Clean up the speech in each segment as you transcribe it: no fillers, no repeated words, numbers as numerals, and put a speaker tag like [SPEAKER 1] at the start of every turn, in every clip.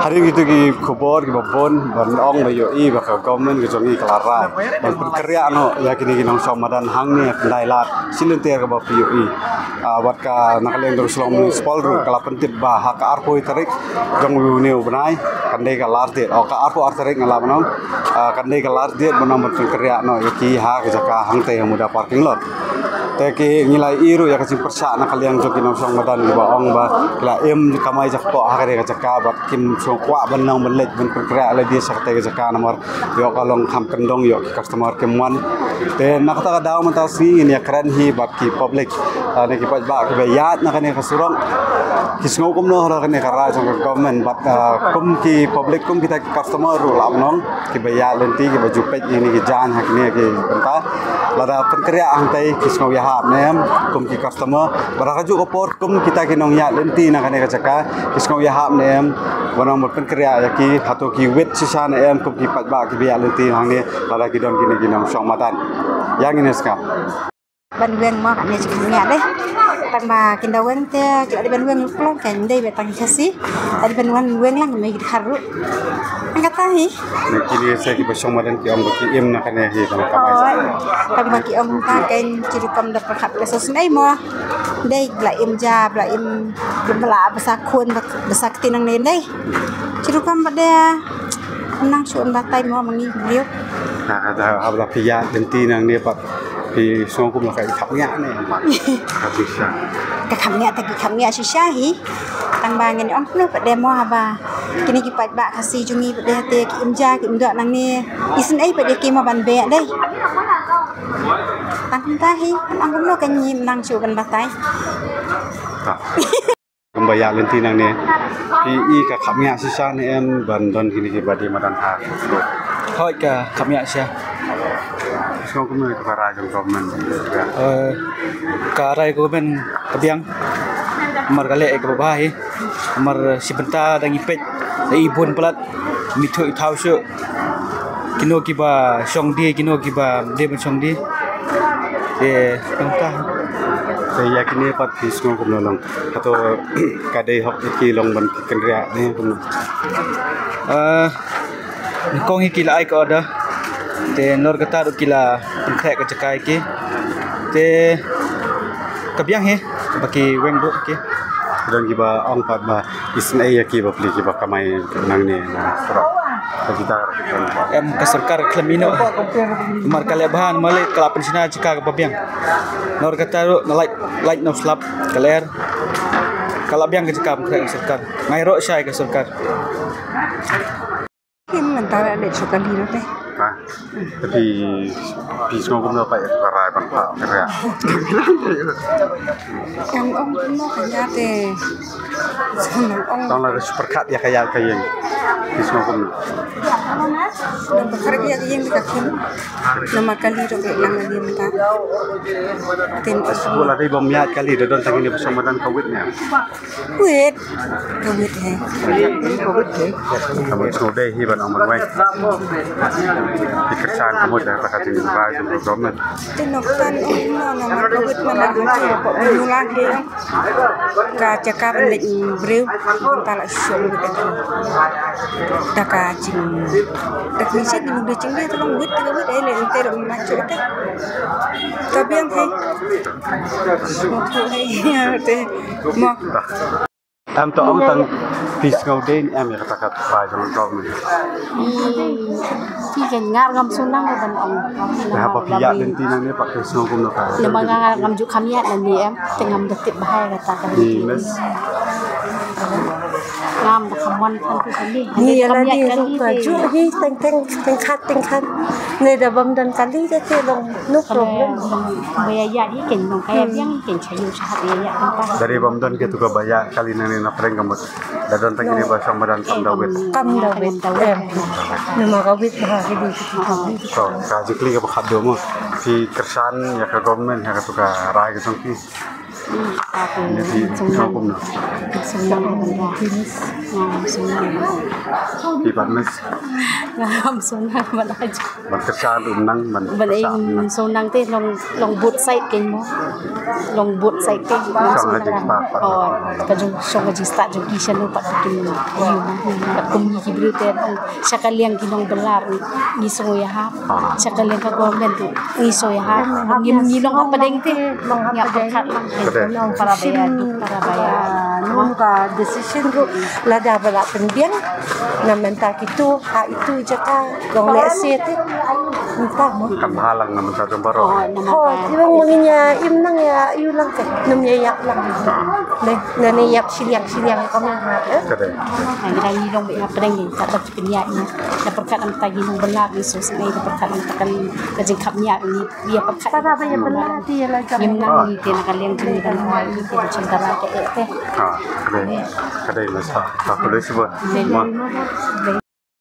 [SPEAKER 1] hari gitu ki kubur ki babon ban ong bayo I baka government ki jongi kelara ban perkerja no ya kini kinong somadan hang ni dai lat silintir ka ba piyo I wat ka nakaleng do slong municipal ru kala pentit ba ha ka arpo tarik jong neu benai kandai ka lar dit o ka arpo tarik ngala manong kandai ka lar dit manong perkerja no ya ki ha ka jaka hang te muda parking lot teki nilai iru ya kasih persa nak kalian joki nong song madan di baong ba kila kamai jakpo hakare ka jaka bat kim song kwa benang belet ben perkara ala dia sakte ka jaka nomor yo kalong kam kendong yo customer kemuan te nak ta daw man ta si ya keren hi bat ki public ne ki ba ki bayat nak ne ka surong kisngo kum no ra ne ka ra jong government bat kum ki public kum kita customer ru la nong ki bayat lenti ki baju pet ini ki jan hak ne ki benta lada perkara ang tai kisngo hap nem kum ki customer baraka ju opor kum kita kinong ya lenti na kane kachaka kisngo ya hap nem wanang mot pen kriya ya ki hato ki wet sisa na em kum ki pat ba ki ya lenti hang ne lada ki don kini kinong song matan yang ini ska
[SPEAKER 2] ban weng ma kane chiknya deh tan ma kinda weng te ki ada ban weng klong kan dei betang chasi ada ban weng lang me ki haru angkata hi
[SPEAKER 1] ne kini saya ki song matan ki om ki em na kane hi kan kamai
[SPEAKER 2] tan ma ki om ta ken ciri kom da perhat lesos nei mo dei bla em ja bla em bla basa kun basa tinang ne dei ciri kom bade nang suon batai mo mangi riu
[SPEAKER 1] ada abla piya lenti nang ne pat thì xong cũng là cái khắp nhã này
[SPEAKER 2] cái khắp nhã shisha hi tăng ba ngân ông nước bật đêm hoa và cái này cái bạch bạc hasi jungi bật đêm tê cái im ja cái im dọn năng nè isin ấy bật đêm kia mà bàn bè đây tăng ta hi ông cũng nói cái nhím năng chịu bàn bát tay
[SPEAKER 1] không bây giờ lên tin năng nè thì y cả khắp nhã shisha này em bàn đòn cái này bật đêm mà đàn hà
[SPEAKER 3] thôi cả khắp nhã shisha
[SPEAKER 1] Semua kami ke para government.
[SPEAKER 3] Karai government kabiang mar kale ek babahi mar sibenta dangi pet ibun pelat mithu ithau shu kino kiba songdi kino kiba dem songdi tangta
[SPEAKER 1] saya yakin ni pat semua kami long atau kadai hok iki long ban kendria ni
[SPEAKER 3] kong iki lai ko ada te nor kata do kila pengkrek ke cekai ke te kabiang he baki weng do ke
[SPEAKER 1] dan kiba ong pat ba isnai ya kiba pli kiba kamai nang ni na surat kita
[SPEAKER 3] em ke sarkar klamino mar kale bahan male kala pensina cika ke babiang nor kata do like no slap kaler kala biang ke cika pengkrek sarkar ngai ro syai ke sarkar
[SPEAKER 2] kim mentara để cho kan hidup deh
[SPEAKER 1] tapi semua kami dapat karai ban pak kerja
[SPEAKER 2] yang om no kanya te senang om
[SPEAKER 1] tahun lalu super cut ya kayak semua kami
[SPEAKER 2] dan bekerja yang dikakin nama kali roke yang dia minta tim
[SPEAKER 1] sebelum ada bom miat kali don tang ini bersama dan covid nya
[SPEAKER 2] covid he
[SPEAKER 1] kamu sudah deh hiban amal baik dikerjakan kamu dah pakai tim baik untuk government
[SPEAKER 2] tinoksan nama covid nama kok mengulang dia ka cakap lek breu tala syong gitu daka jing dak misi di muda jing dia tolong wit ele ente ro macu te kabiang he mo te mo
[SPEAKER 1] em to ông tăng pis ngau den em ya kata kata baik untuk government
[SPEAKER 2] thì cái ngar ngam sunang ko ban ong
[SPEAKER 1] nah apa pihak lentina ni pakai semua kum nak
[SPEAKER 2] le mga ngam ju khamya na ni em tengam detik bahaya kata kan ngam da khamwan kan tu sandi
[SPEAKER 4] ni ala ni ru ju hi teng khat ne da bam dan kali da te long nuk long
[SPEAKER 2] baya ya di ken nong kaya yang ken chayu sahat ya kan
[SPEAKER 1] dari bamdan ke tuka baya kali nani na preng kamut dadon tang ini bahasa madan kam dawet
[SPEAKER 4] em nama kawit bahagi di
[SPEAKER 1] so ka jikli ka bakhat do mo fi kersan ya ka government ya ka tuka rai ka tong ki
[SPEAKER 2] Aku
[SPEAKER 1] Jadi hukum no.
[SPEAKER 2] senang benda. Senang.
[SPEAKER 1] Ibarat
[SPEAKER 2] Ngam senang benda aja.
[SPEAKER 1] มันกระชานอุ่มนั่งมัน
[SPEAKER 2] Bên em số năng thế lòng bút say kinh mà lòng bút say kinh cái chúng xong cái start chúng kisah lu pat kinh yêu mà cùng như bữa thế sekalian kinh lòng belar ni soya ha sekalian cái government tu ni soya ha ni long apa deng thế ngap dekat long Parabaya tu Parabaya
[SPEAKER 4] nung ka decision ru lada bala pendiang na mentak itu ha itu je ka long lese te entah mo
[SPEAKER 1] กำพาลังนะมันจะจมบารอ
[SPEAKER 4] ho ibang manginya im nang ya yu lang ke num ya yak lang ne ne yak siliang kami ha
[SPEAKER 1] ก็ได้
[SPEAKER 2] Ang ni long apa deng ni tak dapat niat ni na perkat am tagi nung belar ni so senai na perkat am takan kajing kap niat ni dia perkat
[SPEAKER 4] para ba ya benar ti la ka
[SPEAKER 2] Yum nang ni tin nakaliang kini dan hal ni tin cinta rata ete.
[SPEAKER 1] ก็ได้มาสักสักเลยสิบ่มา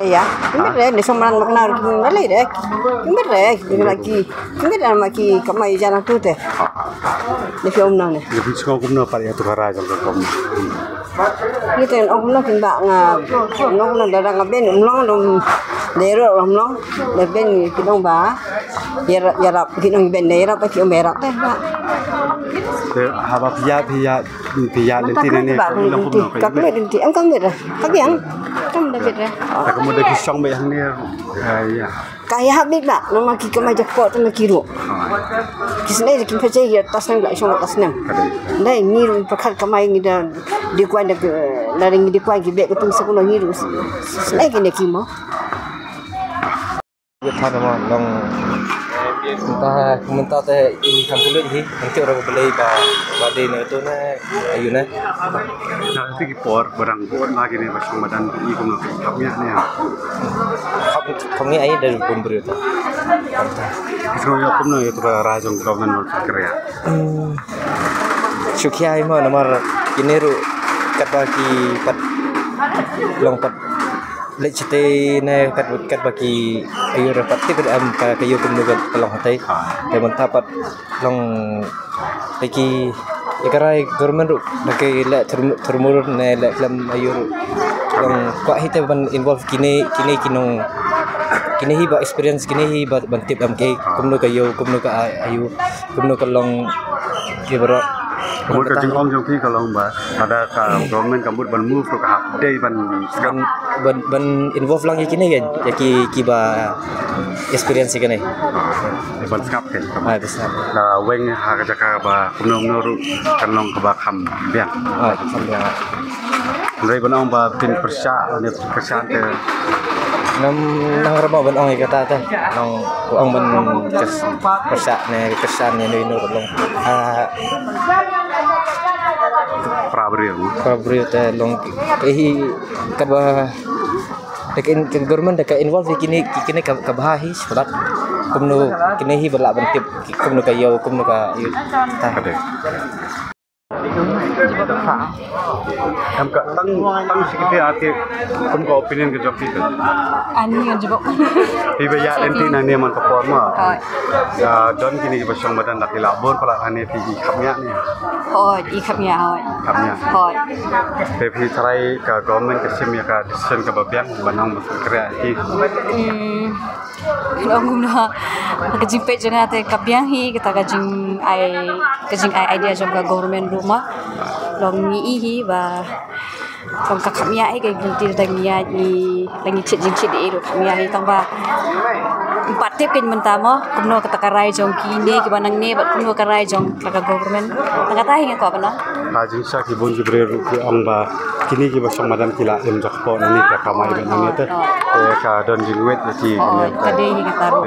[SPEAKER 5] Ya, kimit re ni soman makna ngali re. Kimit re lagi. Kimit lagi kamai jana tu te. Ni film nang ni.
[SPEAKER 1] อย่าเพิ่งชงกุมเนาะปะya tu gara jang kom
[SPEAKER 5] Kita orang nak kita ngah nak darang ngaben umlong dum dero umlong leben kita ba. Ya rap kita ben dero pa kita merap teh.
[SPEAKER 1] เด้อหาว่าพิยาเล่นที่นั่นเนี่ยก็ลองกุมเนาะ
[SPEAKER 5] Kak le dinti ang kamit re. Kak yang kam David re.
[SPEAKER 1] แต่ก็บ่ได้คิดช่องไปทางนี้ya
[SPEAKER 5] Kaya habis ba nama ki kamai jakot tu nak kiru. Kisnai ki percaya ya tas nang la shong tas nam. Dai ni ru pakhat kamai ngi da di kwa da dari ngi di kwa ki be ko tung sekolah ni ru. Snai ki ne ki mo.
[SPEAKER 6] ท่านมาลองminta teh i kampulut hi nanti orang beli ba de ne tu na ayu na
[SPEAKER 1] นะที่กี่ปอร์barangมากินเนี่ยช่องมาดันอีกุมเนาะครับเนี่ย
[SPEAKER 6] kami ai dari pemberi tu
[SPEAKER 1] ช่วยยกกุมเนาะitu gara jang government work kerja
[SPEAKER 6] syukia ai ma namar kini ru kat bagi pat long pat lecite ne kat bagi ayu rapat ti am kayu kumnu long hatai te manta pat long bagi ikarai government ru nakai le termur ne le klam ayu long kwa hite ban involve kini kinong kini hi ba experience kini hi ba bantip am ke kumnu kayu kumnu ka ayu kumnu ka long kibro
[SPEAKER 1] Kemud ke jengong jeng pi kalau mbak ada ka government kemud ban move ke hak day ban skam
[SPEAKER 6] ban involve lang kini kan ki ba experience kini
[SPEAKER 1] ban skap ke
[SPEAKER 6] ah besar
[SPEAKER 1] da weng ha ka jaka ba kumnom noru kan long ke ba kham bian
[SPEAKER 6] ah sampai
[SPEAKER 1] dari ban ong ba tin persya ne persyan ke
[SPEAKER 6] nang rama ban ong kata ta nang ong ban persa ne kesan ne no long Prabri te long kadwa dekin government dekat involve kini ka bahahi sebab kumno kini hi balak bentip kumno ka yo kumno ka yu ta
[SPEAKER 1] em ka tang sikit ati kum ko opinion ke jok itu
[SPEAKER 2] Ani yang jebok.
[SPEAKER 1] pi ba ya lenti na ne man ka por ma ya don kini ba shong badan nak labor pala ane pi khamnya ne
[SPEAKER 2] Hoi, ikap ya hoi.
[SPEAKER 1] khamnya
[SPEAKER 2] Hoi.
[SPEAKER 1] te pi trai ka government ke sim ya ka decision ka ba biang banang kerja hi
[SPEAKER 2] Kalau guna kajing pet jangan te kapiang hi kita kajing ai idea jangka government rumah long ni hi ba long kakamia ai kai gintir dangia ni langi cit di ru kamia hi tang ba empat tip kin mentama kumno kata karai jong kini ke banang ne bat kumno karai jong ka government tang kata hi ko apa
[SPEAKER 1] ka jing sa ki bon jibre ru ki ang ba kini ki ba shong madan kila em jak po ni ka kamai ba ni te ka don jing wet ki
[SPEAKER 2] kade hi kita ru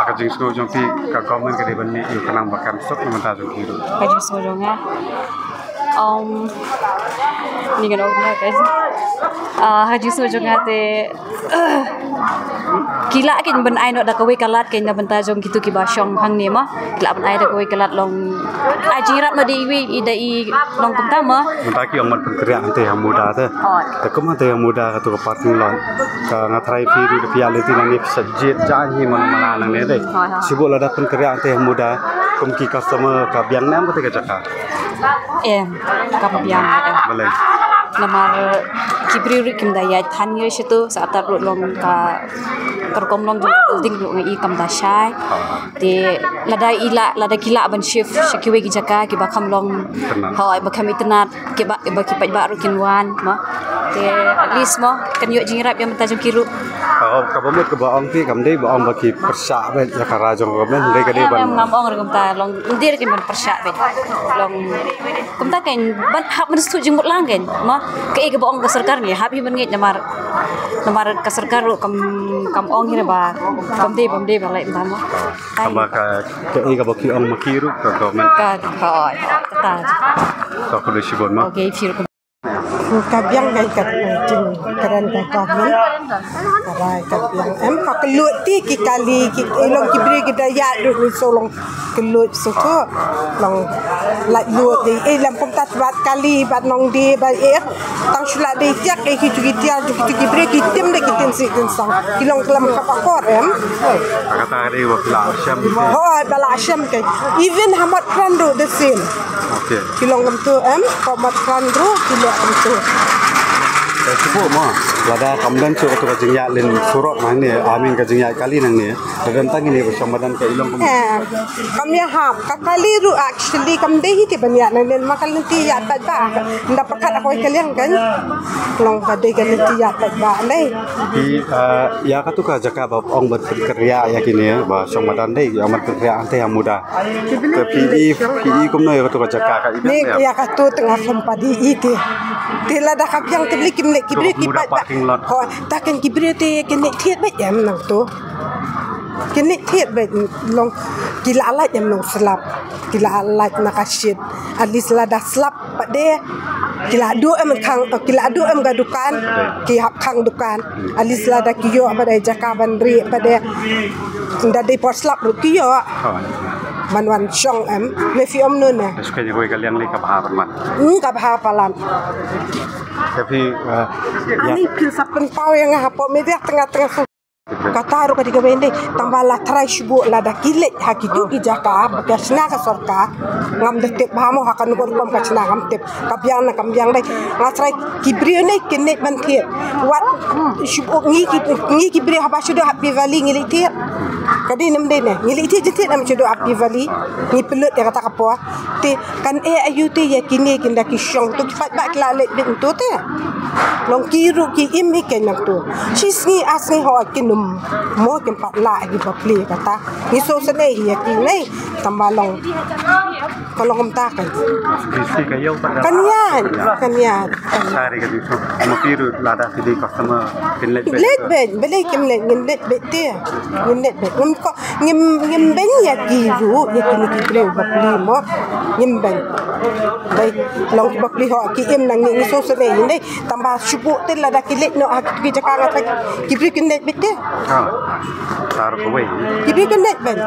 [SPEAKER 1] ka jing sko jong pi ka government ke ban ni yu kanang bakam sok ni manta jong ki ru
[SPEAKER 2] kajing sojongnya ni kan orang guys haji sojongnya te kila kin ben ai no da kawai kalat kin na benta jong gitu ki basyong hang ni ma kila ben ai da kawai kalat long ajirat ma di wi ida i long pertama
[SPEAKER 1] manta ki ang man kerja ante yang muda te te kuma te yang muda ka tu ka parking lot ka ngatrai pi ru de pia leti nang ni sajet jahi man mana nang ne de sibuk la da kerja ante yang muda kum ki customer ka biang nam ka te ka jaka
[SPEAKER 2] kapabian
[SPEAKER 1] Boleh.
[SPEAKER 2] Namar kibri kim daya than ye situ saat tarut long ka kerkom long jung building lu ngi kam da shai te lada kila ban shift shakiwe ki jaka ki bakam long hoi bakam itnat ki ba ki ba ru kinwan ma te at least mo kan yo jingrap yang mentajam kiru
[SPEAKER 1] Kabamut ke baong ti kamdai baong baki persak bet ya karajong kamen dai kade ban.
[SPEAKER 2] Ngam ong ta long ndir ki ban persak bet long kum ta ken ban hak men stu jing mut lang ken ma ke baong ke sarkar ni hab hi ban ngi namar ke sarkar ru kam ong hi ba bamde ba lai tan ma
[SPEAKER 1] Kama ke baki ong makiru ke kamen
[SPEAKER 2] ka hoi ta
[SPEAKER 1] ka kudu sibon ma.
[SPEAKER 2] okay fir
[SPEAKER 4] Kabyang kay jing karan ka kamen karai kabyang em ka kelut ti ki kali ki long ki bri ki daya du so long kelut so to long la lu di lam pom tat bat kali bat nong di ba tang shula di tiak ki tu ki tiak tu ki bri ki tim de ki tin si tin sang ki long lam ka pakor em
[SPEAKER 1] Kata kade wakila syam.
[SPEAKER 4] oh bala syam kay even hamat krandu the same
[SPEAKER 1] Okey.
[SPEAKER 4] kilong lam tu em ko mat krandu kilo am tu
[SPEAKER 1] Sebut mah lada kamdan cu tu kajing ya len surot mah ni amin kajing ya kali nang ni dan tang ini bersamadan ke ilong
[SPEAKER 4] kami hap kakali ru actually kam deh ti banyak nan makal nanti ya tak ba dapat aku kalian kan long pada kan nanti ya tak ba lai
[SPEAKER 1] di ya katu ka jaka ba ong bat kerja ya kini ya ba samadan dei amat kerja ante yang muda ke PE kum no ya katu ka jaka ka
[SPEAKER 4] ni
[SPEAKER 1] ikan
[SPEAKER 4] ya katu tengah sempadi itu lada kap yang tebli kim lek kibri ki ho takan kibri te kenek thiet ba yam nang tu kenek thiet ba long kila alat yam nang slap kila alat nakasit at least lada slap pa de kila adu em gadukan ki hap khang dukan at least lada kiyo ba dai jaka bandri pa de nda de por slap ru kiyo manwan chong em me fi om nun na
[SPEAKER 1] sekali koi kalian le ka bahar man
[SPEAKER 4] ka bha palan
[SPEAKER 1] tapi ya
[SPEAKER 4] ani pil sapeng pau yang hapo me dia tengah-tengah kata ru kadiga bende tambah la trai shubu la da kilet hakitu ki jaka bakasna ka sorka ngam de tep bamo hakan ko kom ka chna ngam tep kambyang dai ngatrai kibri ne kenet ban thiet wat shubu ngi kibri haba shudu happy valley ngi thiet kadi nem de ne ngi thiet thiet am shudu happy valley ngi pelut ya kata kapo te kan ayu te ya kini kinda ki shong tu pat bak la le bin tu te long kiru ki imi kenam tu shisni asni ho kinum mo kempat la di papli kata ni so sene ya ki nei tambalong kolong ta kan
[SPEAKER 1] isi kayo pada
[SPEAKER 4] kanyan
[SPEAKER 1] sari ka dito makiru lada sidi customer pinlet
[SPEAKER 4] let ben bele kim let ngin let bete ngin let bet ngim ko ngim ben ya kiru ya kini ki bre papli mo ngim ben dai long ki papli ho ki im nang ni so sene ni tambah shubu te lada ki let no ki jaka ngata ki bre kin let bete
[SPEAKER 1] taruh away
[SPEAKER 4] Kibri kan net ben.